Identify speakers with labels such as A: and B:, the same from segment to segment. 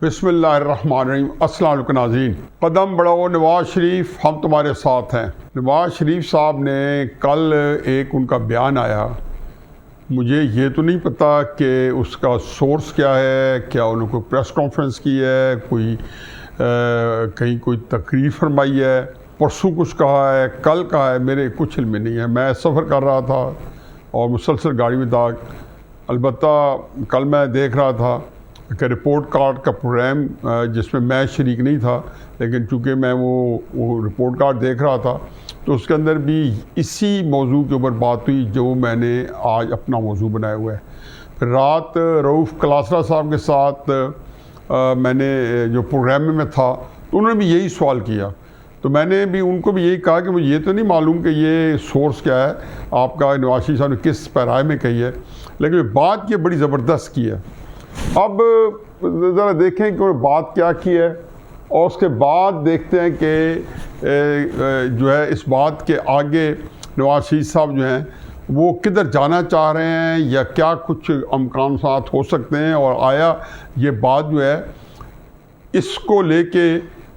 A: بسم اللہ الرحمن الرحیم۔ السلام علیکم ناظرین، قدم بڑھاؤ نواز شریف، ہم تمہارے ساتھ ہیں۔ نواز شریف صاحب نے کل ایک ان کا بیان آیا، مجھے یہ تو نہیں پتہ کہ اس کا سورس کیا ہے، کیا انہوں نے کوئی پریس کانفرنس کی ہے، کہیں کوئی تقریر فرمائی ہے، پرسوں کچھ کہا ہے، کل کہا ہے، میرے کچھ علم میں نہیں ہے۔ میں سفر کر رہا تھا اور مسلسل گاڑی میں تھا، البتہ کل میں دیکھ رہا تھا کہ رپورٹ کارڈ کا پروگرام جس میں میں شریک نہیں تھا، لیکن چونکہ میں وہ رپورٹ کارڈ دیکھ رہا تھا تو اس کے اندر بھی اسی موضوع کے اوپر بات ہوئی جو میں نے آج اپنا موضوع بنایا ہوا ہے۔ پھر رات رؤوف کلاسرا صاحب کے ساتھ میں نے جو پروگرام میں تھا تو انہوں نے بھی یہی سوال کیا، تو میں نے بھی ان کو بھی یہی کہا کہ مجھے یہ تو نہیں معلوم کہ یہ سورس کیا ہے آپ کا، نواز شریف صاحب نے کس پیرائے میں کہی ہے، لیکن بات یہ بڑی زبردست کی ہے۔ اب ذرا دیکھیں کہ انہوں نے بات کیا کی ہے اور اس کے بعد دیکھتے ہیں کہ جو ہے اس بات کے آگے نواز شریف صاحب جو ہیں وہ کدھر جانا چاہ رہے ہیں یا کیا کچھ امکانات ہو سکتے ہیں، اور آیا یہ بات جو ہے اس کو لے کے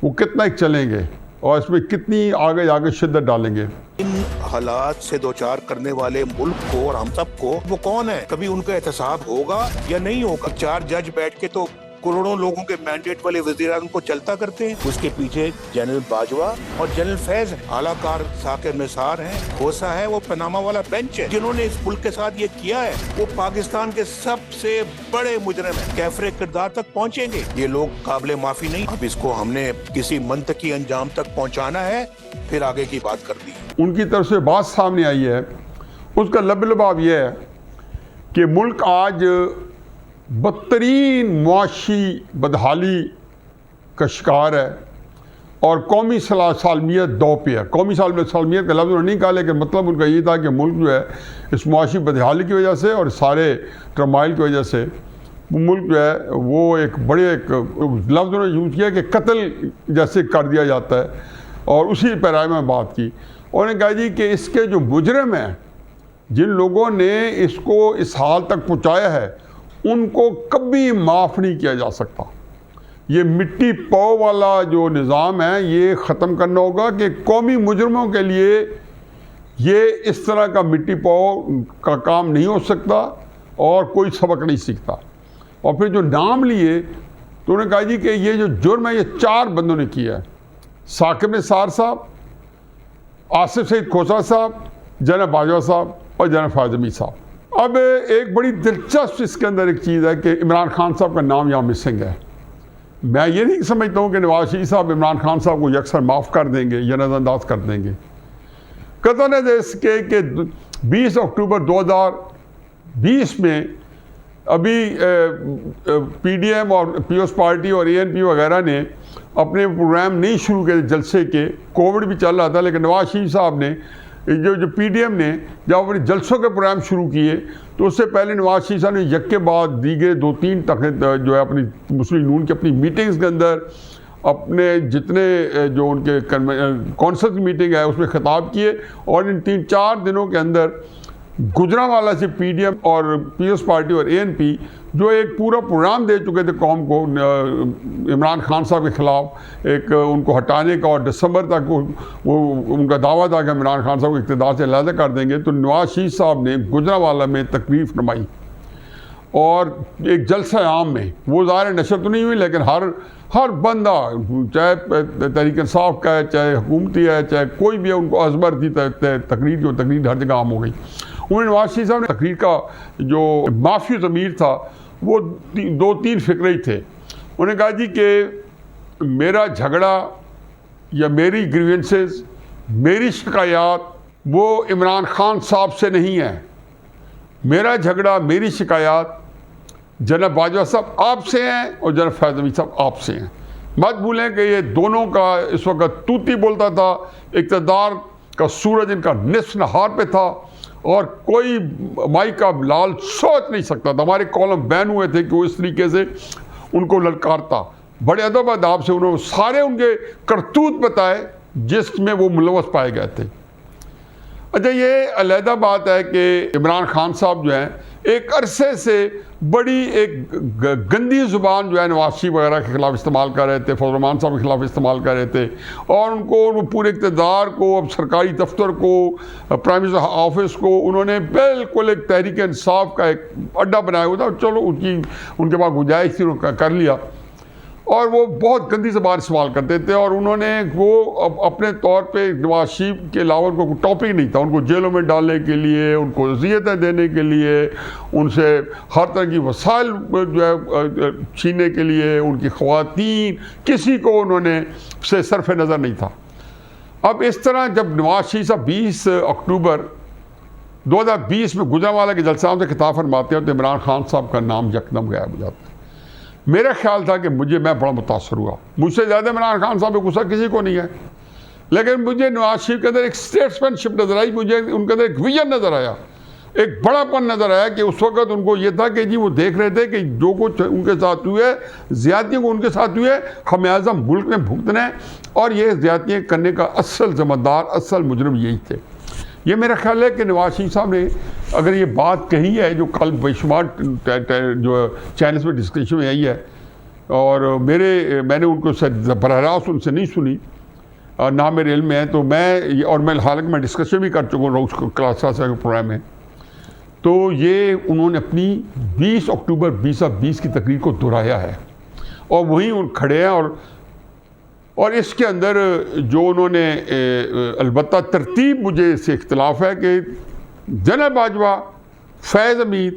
A: وہ کتنا چلیں گے اور اس میں کتنی آگے شدت ڈالیں گے۔
B: ان حالات سے دوچار کرنے والے ملک کو اور ہم سب کو وہ کون ہے؟ کبھی ان کا احتساب ہوگا یا نہیں ہوگا؟ 4 جج بیٹھ کے تو کروڑوں لوگوں کے مینڈیٹ والے وزیر اعظم کو چلتا کرتے ہیں۔ اس کے پیچھے جنرل باجوہ اور جنرل فیض ہیں، اعلیٰ کار ثاقب نثار ہیں، کھوسا ہے، وہ پاناما والا بینچ ہے۔ جنہوں نے اس ملک کے ساتھ یہ کیا ہے وہ پاکستان کے سب سے بڑے مجرم ہیں، کیفر کردار تک پہنچیں گے۔ یہ لوگ قابل معافی نہیں۔ اب اس کو ہم نے کسی منطقی انجام تک پہنچانا ہے، پھر آگے کی بات کر دی۔
A: ان کی طرف سے بات سامنے آئی ہے، اس کا لباب یہ ہے کہ ملک آج بدترین معاشی بدحالی کا شکار ہے اور قومی سالمیت دو پہ ہے۔ قومی سالمیت کا لفظ انہوں نے نہیں کہا، لیکن مطلب ان کا یہ تھا کہ ملک جو ہے اس معاشی بدحالی کی وجہ سے اور سارے ٹرمائل کی وجہ سے وہ ملک جو ہے وہ ایک لفظ انہوں نے یوز کیا کہ قتل جیسے کر دیا جاتا ہے، اور اسی پیرائے میں بات کی۔ انہوں نے کہا جی کہ اس کے جو مجرم ہیں، جن لوگوں نے اس کو اس حال تک پہنچایا ہے، ان کو کبھی معاف نہیں کیا جا سکتا۔ یہ مٹی پاؤ والا جو نظام ہے یہ ختم کرنا ہوگا کہ قومی مجرموں کے لیے یہ اس طرح کا مٹی پاؤ کا کام نہیں ہو سکتا اور کوئی سبق نہیں سیکھتا۔ اور پھر جو نام لیے تو انہوں نے کہا جی کہ یہ جو جرم ہے یہ 4 بندوں نے کیا ہے، ثاقب نثار صاحب، آصف سعید کھوسا صاحب، جنرل باجوہ صاحب اور جنرل فیض حمید صاحب۔ اب ایک بڑی دلچسپ اس کے اندر ایک چیز ہے کہ عمران خان صاحب کا نام یہاں مسنگ ہے۔ میں یہ نہیں سمجھتا ہوں کہ نواز شریف صاحب عمران خان صاحب کو یکسر معاف کر دیں گے یا نظر انداز کر دیں گے۔ قطع اس کے کہ 20 اکتوبر 2020 میں ابھی پی ڈی ایم اور پیپلز پارٹی اور اے این پی وغیرہ نے اپنے پروگرام نہیں شروع کیے جلسے کے، کووڈ بھی چل رہا تھا، لیکن نواز شریف صاحب نے جو پی ڈی ایم نے جب اپنے جلسوں کے پروگرام شروع کیے تو اس سے پہلے نواز شریف صاحب نے یک کے بعد دیگے 2-3 جو ہے اپنی مسلم یونین کی اپنی میٹنگز کے اندر اپنے جتنے جو ان کے کونسل کی میٹنگ ہے اس میں خطاب کیے، اور ان 3-4 دنوں کے اندر گجرانوالہ سے پی ڈی ایم اور پیپلز پارٹی اور اے این پی جو ایک پورا پروگرام دے چکے تھے قوم کو عمران خان صاحب کے خلاف ایک ان کو ہٹانے کا، اور دسمبر تک وہ ان کا دعویٰ تھا کہ عمران خان صاحب کو اقتدار سے علیحدہ کر دیں گے، تو نواز شریف صاحب نے گجرانوالہ میں تقریر فرمائی اور ایک جلسہ عام میں، وہ ظاہر نشر تو نہیں ہوئی لیکن ہر بندہ چاہے تحریک انصاف کا ہے، چاہے حکومتی ہے، چاہے کوئی بھی ہے، ان کو ازبر تھی تقریر کی، تقریر ہر جگہ عام ہو گئی۔ انہوں نے نواز شریف صاحب نے تقریر کا جو معافی ضمیر تھا وہ 2-3 فقرے ہی تھے۔ انہوں نے کہا جی کہ میرا جھگڑا یا میری گریونسز، میری شکایات وہ عمران خان صاحب سے نہیں ہے، میرا جھگڑا، میری شکایات جنرل باجوہ صاحب آپ سے ہیں اور جنرل فیض حمید صاحب آپ سے ہیں۔ مت بھولیں کہ یہ دونوں کا اس وقت توتی بولتا تھا، اقتدار کا سورج ان کا نصف نہار پہ تھا اور کوئی مائی کا لال سوچ نہیں سکتا تھا۔ ہمارے کالم بین ہوئے تھے کہ وہ اس طریقے سے ان کو للکارتا، بڑے ادب اداب سے انہوں نے سارے ان کے کرتوت بتائے جس میں وہ ملوث پائے گئے تھے۔ اچھا، یہ علیحدہ بات ہے کہ عمران خان صاحب جو ہیں ایک عرصے سے بڑی ایک گندی زبان جو ہے نواز شریف وغیرہ کے خلاف استعمال کر رہے تھے، فضل الرحمان صاحب کے خلاف استعمال کر رہے تھے، اور ان کو پورے اقتدار کو، اب سرکاری دفتر کو، پرائم منسٹر آفس کو انہوں نے بالکل ایک تحریک انصاف کا ایک اڈا بنایا ہوا تھا. چلو ان کے پاس گنجائش تھی، انہوں نے کر لیا. اور وہ بہت گندی زبان استعمال کرتے تھے، اور انہوں نے وہ اپنے طور پہ نواز شریف کے علاوہ کو کوئی ٹاپک نہیں تھا. ان کو جیلوں میں ڈالنے کے لیے، ان کو اذیتیں دینے کے لیے، ان سے ہر طرح کی وسائل جو ہے چھیننے کے لیے، ان کی خواتین، کسی کو انہوں نے سے صرف نظر نہیں تھا. اب اس طرح جب نواز شریف صاحب 20 اکتوبر 2020 میں گجرانوالہ کے جلسہ سے خطاب فرماتے ہیں تو عمران خان صاحب کا نام یکدم غائب ہو جاتا ہے. میرا خیال تھا کہ میں بڑا متاثر ہوا. مجھ سے زیادہ عمران خان صاحب پہ غصہ کسی کو نہیں ہے، لیکن مجھے نواز شریف کے اندر ایک اسٹیٹسمین شپ نظر آئی، مجھے ان کے اندر ایک ویژن نظر آیا، ایک بڑا پن نظر آیا کہ اس وقت ان کو یہ تھا کہ جی وہ دیکھ رہے تھے کہ جو کچھ ان کے ساتھ ہوئے، زیادتیوں کو ان کے ساتھ ہوئے، خمیازہ ملک نے بھگتنا ہے، اور یہ زیادتیاں کرنے کا اصل ذمہ دار، اصل مجرم یہی تھے. یہ میرا خیال ہے کہ نواز شریف صاحب نے اگر یہ بات کہی ہے جو کل بے شمار جو چینلز میں ڈسکشن میں آئی ہے، اور میں نے ان کو براہ راست ان سے نہیں سنی، نہ میرے علم میں ہے، تو میں حالانکہ میں ڈسکشن بھی کر چکا ہوں اس کلاسز کے پروگرام میں، تو یہ انہوں نے اپنی 20 اکتوبر 2020 کی تقریر کو دہرایا ہے، اور وہیں کھڑے ہیں. اور اس کے اندر جو انہوں نے البتہ ترتیب مجھے اس سے اختلاف ہے کہ جنرل باجوہ، فیض حمید،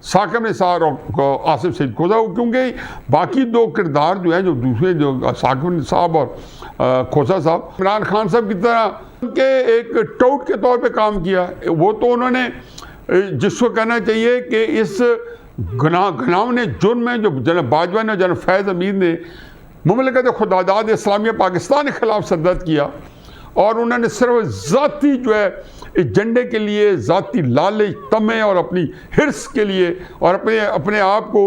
A: ثاقب نثار اور آصف سعید کھوسہ، کیونکہ باقی دو کردار جو ہیں جو دوسرے جو ثاقب صاحب اور کھوسہ صاحب، عمران خان صاحب کی طرح کے ایک ٹاؤٹ کے طور پہ کام کیا. وہ تو انہوں نے جس کو کہنا چاہیے کہ اس گھناؤنے جرم میں جو جنرل باجوہ نے، جنرل فیض حمید نے مملکت خداداد اسلامیہ پاکستان کے خلاف سرد کیا، اور انہوں نے صرف ذاتی جو ہے ایجنڈے کے لیے، ذاتی لالچ، طمع اور اپنی حرص کے لیے، اور اپنے آپ کو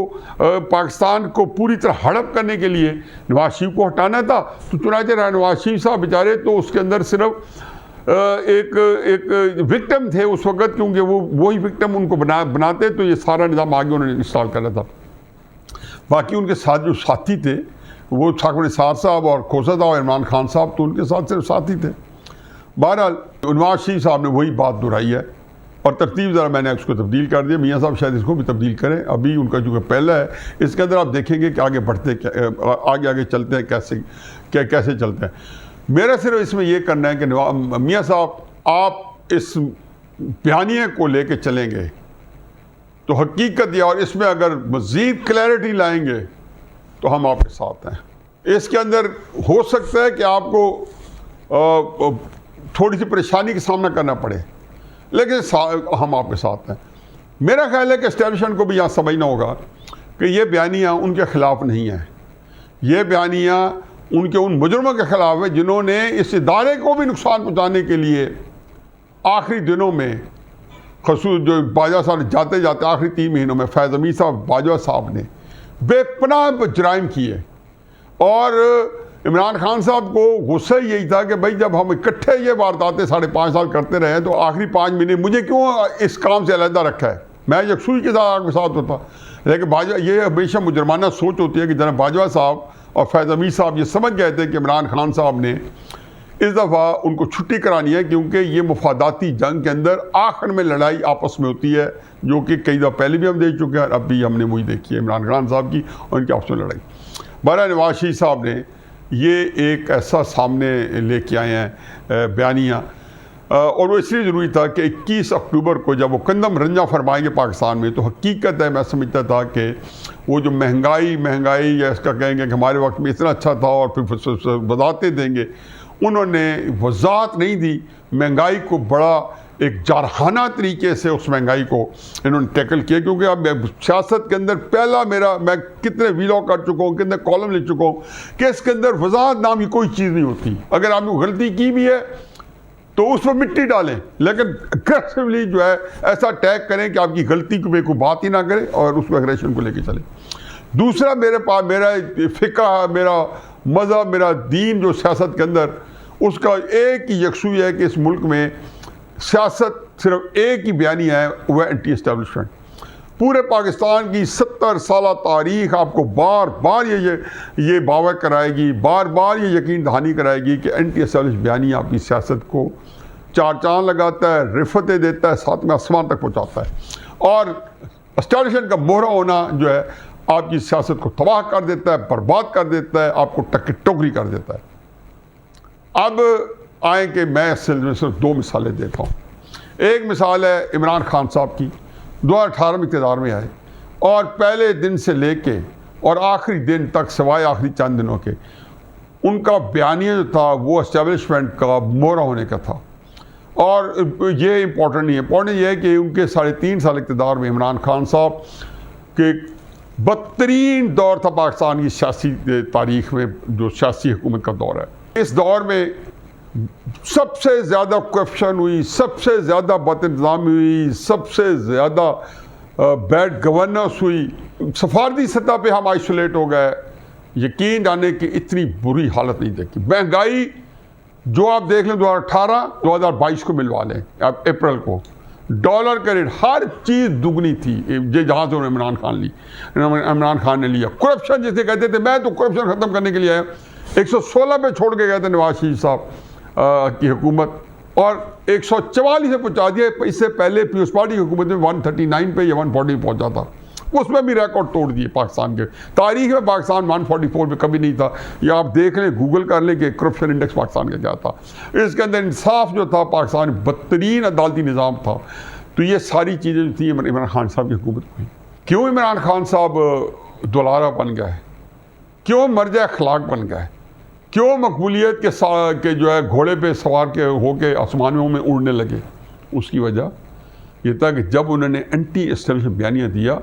A: پاکستان کو پوری طرح ہڑپ کرنے کے لیے نواز شریف کو ہٹانا تھا. تو چنانچہ نواز شریف صاحب بیچارے تو اس کے اندر صرف ایک وکٹم تھے اس وقت، کیونکہ وہی وکٹم ان کو بناتے تو یہ سارا نظام آگے انہوں نے انسٹال کرنا تھا. باقی ان کے ساتھ جو ساتھی تھے وہ ثاقب نثار صاحب اور کھوسہ صاحب اور عمران خان صاحب، تو ان کے ساتھ صرف ساتھی تھے. بہرحال نواز شریف صاحب نے وہی بات دہرائی ہے، اور ترتیب ذرا میں نے اس کو تبدیل کر دیا. میاں صاحب شاید اس کو بھی تبدیل کریں. ابھی ان کا جو پہلا ہے اس کے اندر آپ دیکھیں گے کہ آگے بڑھتے آگے چلتے ہیں کیسے چلتے ہیں. میرا صرف اس میں یہ کرنا ہے کہ میاں صاحب آپ اس بیانیے کو لے کے چلیں گے تو حقیقت یہ، اور اس میں اگر مزید کلیئرٹی لائیں گے تو ہم آپ کے ساتھ ہیں. اس کے اندر ہو سکتا ہے کہ آپ کو تھوڑی سی پریشانی کا سامنا کرنا پڑے، لیکن ہم آپ کے ساتھ ہیں. میرا خیال ہے کہ اسٹیبلشمنٹ کو بھی یہاں سمجھنا ہوگا کہ یہ بیانیاں ان کے خلاف نہیں ہیں، یہ بیانیاں ان کے ان مجرموں کے خلاف ہے جنہوں نے اس ادارے کو بھی نقصان پہنچانے کے لیے آخری دنوں میں، خصوص جو باجوہ صاحب نے جاتے جاتے آخری 3 مہینوں میں فیض حمید صاحب باجوہ صاحب نے بے پناہ جرائم کیے. اور عمران خان صاحب کو غصہ یہی تھا کہ بھائی جب ہم اکٹھے یہ وارداتیں 5.5 سال کرتے رہے تو آخری 5 مہینے مجھے کیوں اس کام سے علیحدہ رکھا ہے، میں یکسوئی کے ساتھ آپ کے ساتھ ہوتا. لیکن باجوہ، یہ ہمیشہ مجرمانہ سوچ ہوتی ہے کہ جناب باجوہ صاحب اور فیض حمید صاحب یہ سمجھ گئے تھے کہ عمران خان صاحب نے اس دفعہ ان کو چھٹی کرانی ہے، کیونکہ یہ مفاداتی جنگ کے اندر آخر میں لڑائی آپس میں ہوتی ہے، جو کہ کئی دفعہ پہلے بھی ہم دیکھ چکے ہیں، اور اب بھی ہم نے وہی دیکھی ہے عمران خان صاحب کی اور ان کی آپس میں لڑائی. بہرحال نواز شریف صاحب نے یہ ایک ایسا سامنے لے کے آئے ہیں بیانیاں، اور وہ اس لیے ضروری تھا کہ 21 اکتوبر کو جب وہ کندم رنجہ فرمائیں گے پاکستان میں، تو حقیقت ہے میں سمجھتا تھا کہ وہ جو مہنگائی یا اس کا کہیں گے کہ ہمارے وقت میں اتنا اچھا تھا اور پھر وضاحتیں دیں گے، انہوں نے وضاحت نہیں دی. مہنگائی کو بڑا ایک جارحانہ طریقے سے اس مہنگائی کو انہوں نے ٹیکل کیا، کیونکہ اب سیاست کے اندر پہلا میں کتنے ویلاگ کر چکا ہوں، کتنے کالم لکھ چکا ہوں کہ اس کے اندر وضاحت نام کی کوئی چیز نہیں ہوتی. اگر آپ نے غلطی کی بھی ہے تو اس پر مٹی ڈالیں، لیکن اگریسولی جو ہے ایسا اٹیک کریں کہ آپ کی غلطی کو کوئی بات ہی نہ کرے اور اس کو اگریشن کو لے کے چلیں. دوسرا میرے پاس میرا فقہ، میرا مذہب، میرا دین جو سیاست کے اندر اس کا ایک ہی یکسوئی ہے کہ اس ملک میں سیاست صرف ایک ہی بیانیہ ہے، وہ اینٹی اسٹیبلشمنٹ. پورے پاکستان کی 70 سالہ تاریخ آپ کو بار بار یہ باور کرائے گی، بار بار یہ یقین دہانی کرائے گی کہ اینٹی اسٹیبلش بیانی آپ کی سیاست کو چار چاند لگاتا ہے، رفتیں دیتا ہے، ساتویں آسمان تک پہنچاتا ہے، اور اسٹیبلشمنٹ کا مہرہ ہونا جو ہے آپ کی سیاست کو تباہ کر دیتا ہے، برباد کر دیتا ہے، آپ کو ٹوکری کر دیتا ہے۔ اب آئیں کہ میں اس سلسلے میں صرف 2 مثالیں دیتا ہوں۔ ایک مثال ہے عمران خان صاحب کی، 2018 میں اقتدار میں آئے اور پہلے دن سے لے کے اور آخری دن تک سوائے آخری چند دنوں کے ان کا بیانیہ جو تھا وہ اسٹیبلشمنٹ کا مہرہ ہونے کا تھا۔ اور یہ امپورٹنٹ نہیں ہے، امپورٹنٹ یہ ہے کہ ان کے 3.5 سال اقتدار میں عمران خان صاحب کے بدترین دور تھا پاکستان کی سیاسی تاریخ میں، جو سیاسی حکومت کا دور ہے۔ اس دور میں سب سے زیادہ کرپشن ہوئی، سب سے زیادہ بد انتظامی ہوئی، سب سے زیادہ بیڈ گورننس ہوئی، سفارتی سطح پہ ہم آئسولیٹ ہو گئے، یقین جانے کی اتنی بری حالت نہیں دیکھی۔ مہنگائی جو آپ دیکھ لیں 2018 2022 کو ملوا لیں، اب اپریل کو ڈالر کا ریٹ ہر چیز دگنی تھی، جہاں سے عمران خان نے لیا۔ کرپشن جسے کہتے تھے، میں تو کرپشن ختم کرنے کے لیے آیا، 116 پہ چھوڑ کے گئے تھے نواز شریف صاحب کی حکومت اور 144 سے پہنچا دیا۔ اس سے پہلے پیپلز پارٹی کی حکومت میں 139 پہ یا 140 پہ پہنچا تھا، اس میں بھی ریکارڈ توڑ دیے پاکستان کے۔ تاریخ میں پاکستان 144 پہ کبھی نہیں تھا، یا آپ دیکھ لیں گوگل کر لیں کہ کرپشن انڈیکس پاکستان کا کیا تھا۔ اس کے اندر انصاف جو تھا، پاکستان بدترین عدالتی نظام تھا۔ تو یہ ساری چیزیں جو تھیں عمران خان صاحب کی حکومت میں۔ کیوں عمران خان صاحب دولارہ بن گئے؟ کیوں مرجع اخلاق بن گئے؟ کیوں مقبولیت کے جو ہے گھوڑے پہ سوار کے ہو کے آسمانوں میں اڑنے لگے؟ اس کی وجہ یہ تھا کہ جب انہوں نے اینٹی اسٹیبلشمنٹ بیانیہ دیا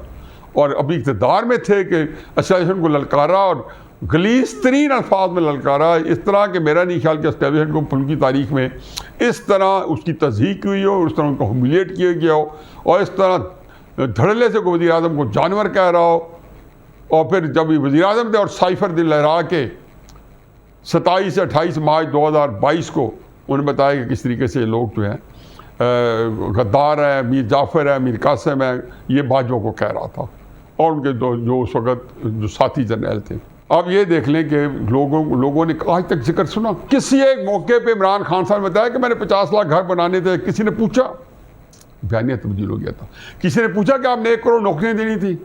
A: اور ابھی اقتدار میں تھے کہ اسٹیبلشمنٹ کو للکارا اور غلیظ ترین الفاظ میں للکارا، اس طرح کہ میرا نہیں خیال کہ اسٹیبلشمنٹ کو ملک کی تاریخ میں اس طرح اس کی تضحیق ہوئی ہو، اس طرح ان کو ہیومیلیٹ کیا گیا ہو، اور اس طرح دھڑلے سے وزیر اعظم کو جانور کہہ رہا ہو۔ اور پھر جب یہ وزیر اعظم تھے اور سائفر دل لہرا کے 27 سے 28 مارچ 2022 کو انہوں نے بتایا کہ کس طریقے سے یہ لوگ جو ہیں غدار ہے، میر جعفر ہے، میر قاسم ہے، یہ باجوہ کو کہہ رہا تھا، اور ان کے جو اس وقت جو ساتھی جرنیل تھے۔ اب یہ دیکھ لیں کہ لوگوں نے آج تک ذکر سنا؟ کسی ایک موقع پہ عمران خان صاحب نے بتایا کہ میں نے 50 لاکھ گھر بنانے تھے؟ کسی نے پوچھا؟ بیانیہ تبدیل ہو گیا تھا۔ کسی نے پوچھا کہ آپ نے 1 کروڑ نوکریاں دینی تھی؟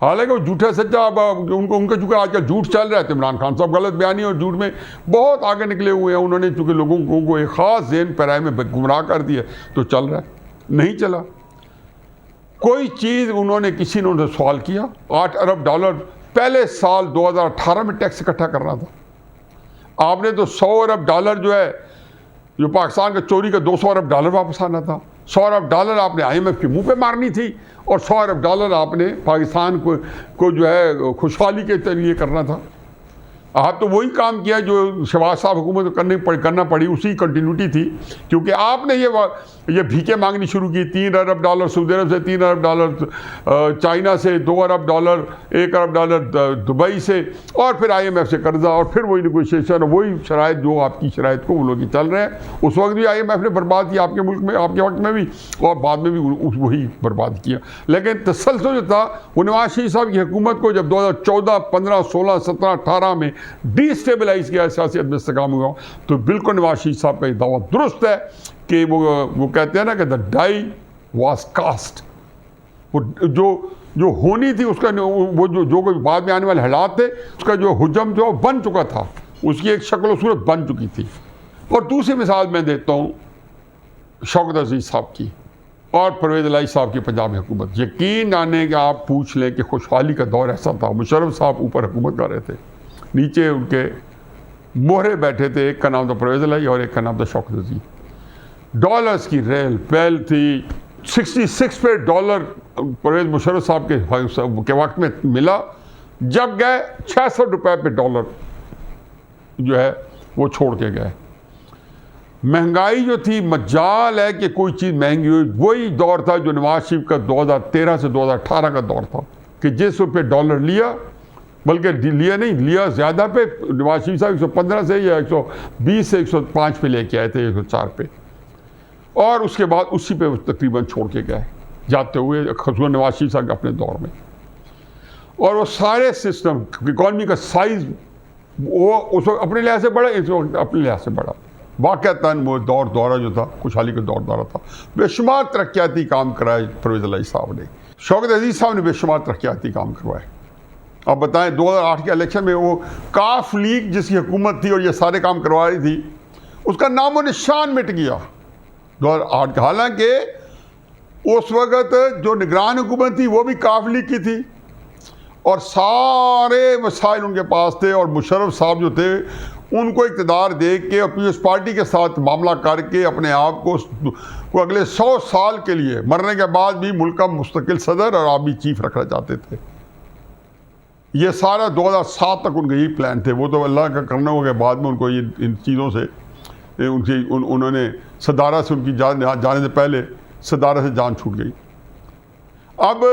A: حالانکہ وہ جھوٹا سچا، ان کا چونکہ آج کل جھوٹ چل رہا ہے، تو عمران خان صاحب غلط بیانی اور جھوٹ میں بہت آگے نکلے ہوئے ہیں۔ انہوں نے چونکہ لوگوں کو ایک خاص ذہن پیرائے میں گمراہ کر دیا، تو چل رہا ہے، نہیں چلا۔ کوئی چیز انہوں نے کسی نے ان سے سوال کیا؟ $8 ارب پہلے سال 2018 میں ٹیکس اکٹھا کرنا تھا۔ آپ نے تو $100 ارب جو ہے، جو پاکستان کا چوری کا $200 ارب واپس آنا تھا۔ $100 ارب آپ نے IMF کے منہ پہ مارنی تھی، اور $100 ارب آپ نے پاکستان کو جو ہے خوشحالی کے ذریعے کرنا تھا۔ آپ تو وہی کام کیا جو شہباز صاحب حکومت کو کرنا پڑی، اسی کنٹینیوٹی تھی، کیونکہ آپ نے یہ بھیکیں مانگنی شروع کی۔ $3 ارب سعودی عرب سے، $3 ارب چائنا سے، $2 ارب $1 ارب دبئی سے، اور پھر IMF سے قرضہ، اور پھر وہی نیگوشیشن، وہی شرائط جو آپ کی شرائط کو وہ لوگ چل رہے ہیں۔ اس وقت بھی IMF نے برباد کیا آپ کے ملک میں، آپ کے وقت میں بھی، اور بعد میں بھی وہی برباد کیا۔ لیکن تسلسل جو تھا وہ نواز شریف صاحب کی حکومت کو جب 2014 15 16 17 18 میں ڈی اسٹیبلائز کیا، سیاست میں استحکام ہوا، تو بالکل نواز شریف صاحب کا یہ دعویٰ درست ہے کہ وہ کہتے ہیں نا کہ the die was cast، وہ جو ہونی تھی اس کا، وہ جو بعد میں آنے والے حالات تھے، اس کا جو حجم جو بن چکا تھا، اس کی ایک شکل و صورت بن چکی تھی۔ اور دوسری مثال میں دیتا ہوں شوکت عزیز صاحب کی اور پرویز الہی صاحب کی پنجاب حکومت۔ یقین جانے کہ آپ پوچھ لیں کہ خوشحالی کا دور ایسا تھا، مشرف صاحب اوپر حکومت کر رہے تھے، نیچے ان کے مہرے بیٹھے تھے، ایک کا نام تھا پرویز الہی اور ایک کا نام تھا شوکت عزیز۔ ڈالرز کی ریل پیل تھی، 66 پہ ڈالر پرویز مشرف صاحب کے وقت میں ملا، جب گئے 600 روپے پہ ڈالر جو ہے وہ چھوڑ کے گئے۔ مہنگائی جو تھی، مجال ہے کہ کوئی چیز مہنگی ہوئی، وہی دور تھا جو نواز شریف کا 2013 سے 2018 کا دور تھا، کہ جس روپے ڈالر لیا، بلکہ لیا نہیں، لیا زیادہ پہ، نواز شریف صاحب 115 سے یا 120 سے 105 پہ لے کے آئے تھے، 104 پہ، اور اس کے بعد اسی پہ تقریباً چھوڑ کے گئے۔ جاتے ہوئے خصوصاً نواز شریف صاحب کے اپنے دور میں. اور وہ سارے سسٹم اکانومی کا سائز وہ اس وقت اپنے لحاظ سے بڑا, اس وقت اپنے لحاظ سے بڑا. واقعتاً وہ دورہ جو تھا خوشحالی کا دورہ تھا. بے شمار ترقیاتی کام کرائے پرویز الہی صاحب نے, شوکت عزیز صاحب نے بے شمار ترقیاتی کام کروائے. اب بتائیں 2008 کے الیکشن میں وہ کاف لیگ جس کی حکومت تھی اور یہ سارے کام کروا رہی تھی, اس کا نام و نشان مٹ گیا 2008 کا. حالانکہ اس وقت جو نگران حکومت تھی وہ بھی کاف لیگ کی تھی اور سارے وسائل ان کے پاس تھے, اور مشرف صاحب جو تھے ان کو اقتدار دے کے اور پیپلز پارٹی کے ساتھ معاملہ کر کے اپنے آپ کو اگلے 100 سال کے لیے مرنے کے بعد بھی ملک کا مستقل صدر اور آرمی چیف رکھنا چاہتے تھے. یہ سارا 2007 تک ان کا یہی پلان تھے. وہ تو اللہ کا کرنا ہو گیا, بعد میں ان کو یہ ان چیزوں سے انہوں نے صدارت سے ان کی جانے سے پہلے صدارت سے جان چھوٹ گئی. اب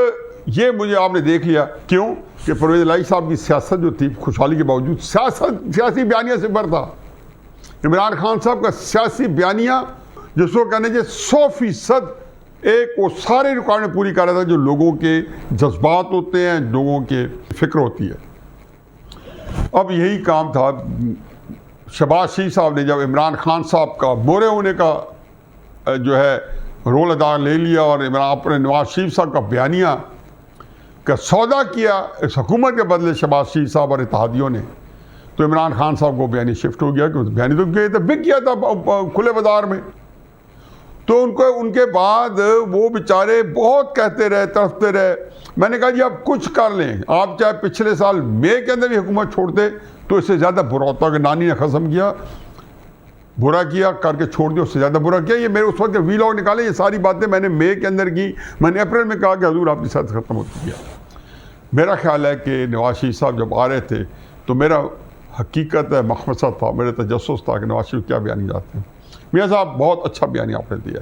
A: یہ مجھے آپ نے دیکھ لیا کیوں کہ پرویز الہی صاحب کی سیاست جو تھی خوشحالی کے باوجود سیاسی بیانیہ سے بھر تھا. عمران خان صاحب کا سیاسی بیانیہ جس کو کہنے چاہیے 100% ایک وہ سارے ریکوائرمنٹ پوری کر رہا تھا جو لوگوں کے جذبات ہوتے ہیں, لوگوں کے فکر ہوتی ہے. اب یہی کام تھا شہباز شریف صاحب نے جب عمران خان صاحب کا مورے ہونے کا جو ہے رول ادا لے لیا اور اپنے نواز شریف صاحب کا بیانیہ کا سودا کیا اس حکومت کے بدلے شہباز شریف صاحب اور اتحادیوں نے, تو عمران خان صاحب کو بیانی شفٹ ہو گیا کہ بیانی تو بک گیا تھا کھلے بازار میں. تو ان کے بعد وہ بیچارے بہت کہتے رہے, تڑپتے رہے. میں نے کہا جی آپ کچھ کر لیں, آپ چاہے پچھلے سال مئی کے اندر ہی حکومت چھوڑتے تو اس سے زیادہ برا ہوتا کہ نانی نے ختم کیا, برا کیا کر کے چھوڑ دیا, اس سے زیادہ برا کیا. یہ میرے اس وقت وی لاگ نکالے, یہ ساری باتیں میں نے مئی کے اندر کی. میں نے اپریل میں کہا کہ حضور آپ کی سیاست ختم ہو چکی ہے. میرا خیال ہے کہ نواز شریف صاحب جب آ رہے تھے تو میرا حقیقت ہے مخمصہ تھا, میرے تجسس تھا کہ نواز شریف کیا بیانی جاتے ہیں. میاں صاحب بہت اچھا بیانی آپ نے دیا.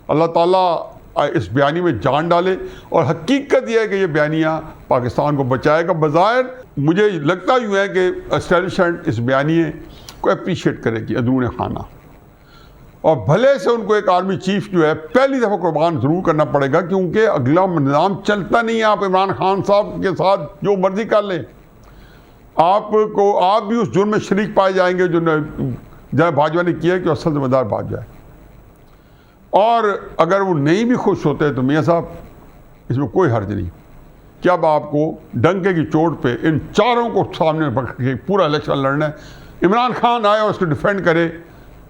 A: اللہ تعالیٰ اس بیانی میں جان ڈالے, اور حقیقت یہ ہے کہ یہ بیانیہ پاکستان کو بچائے گا. بظاہر مجھے لگتا یوں ہے کہ اسٹیبلشمنٹ اس بیانیے کو اپریشیٹ کرے گی اندرون خانہ, اور بھلے سے ان کو ایک آرمی چیف جو ہے پہلی دفعہ قربان ضرور کرنا پڑے گا, کیونکہ اگلا نظام چلتا نہیں ہے. آپ عمران خان صاحب کے ساتھ جو مرضی کر لیں, آپ بھی اس جرم میں شریک پائے جائیں گے جو جناب باجوہ نے کیا کہ اصل ذمہ دار باجوہ ہے. اور اگر وہ نہیں بھی خوش ہوتے تو میاں صاحب اس میں کوئی حرج نہیں کہ اب آپ کو ڈنکے کی چوٹ پہ ان چاروں کو سامنے رکھ کے پورا الیکشن لڑنا ہے. عمران خان آئے اور اس کو ڈیفینڈ کرے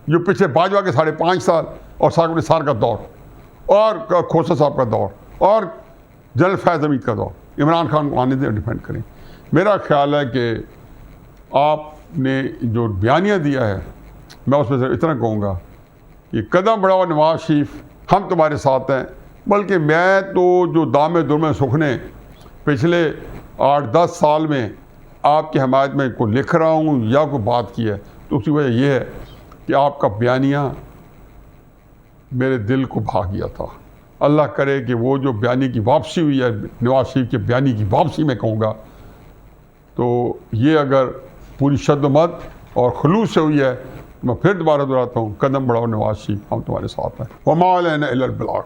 A: جو پچھلے باجوہ کے 5.5 سال اور ساکب نثار کا دور اور کھوسہ صاحب کا دور اور جنرل فیض حمید کا دور, عمران خان کو آنے دیں اور ڈیفینڈ کریں. میرا خیال ہے کہ آپ نے جو بیانیہ دیا ہے, میں اس میں سے اتنا کہوں گا, یہ قدم بڑھاؤ نواز شریف, ہم تمہارے ساتھ ہیں. بلکہ میں تو جو دام درم سکھنے پچھلے 8-10 سال میں آپ کی حمایت میں کوئی لکھ رہا ہوں یا کوئی بات کی ہے, تو اس کی وجہ یہ ہے کہ آپ کا بیانیہ میرے دل کو بھا گیا تھا. اللہ کرے کہ وہ جو بیانی کی واپسی ہوئی ہے, نواز شریف کے بیانی کی واپسی میں کہوں گا, تو یہ اگر پوری شد و مد اور خلوص سے ہوئی ہے, میں پھر دوبارہ دہراتا ہوں, قدم بڑھاؤ نواز شریف, ہم تمہارے ساتھ ہیں. وما علینا الا البلاغ.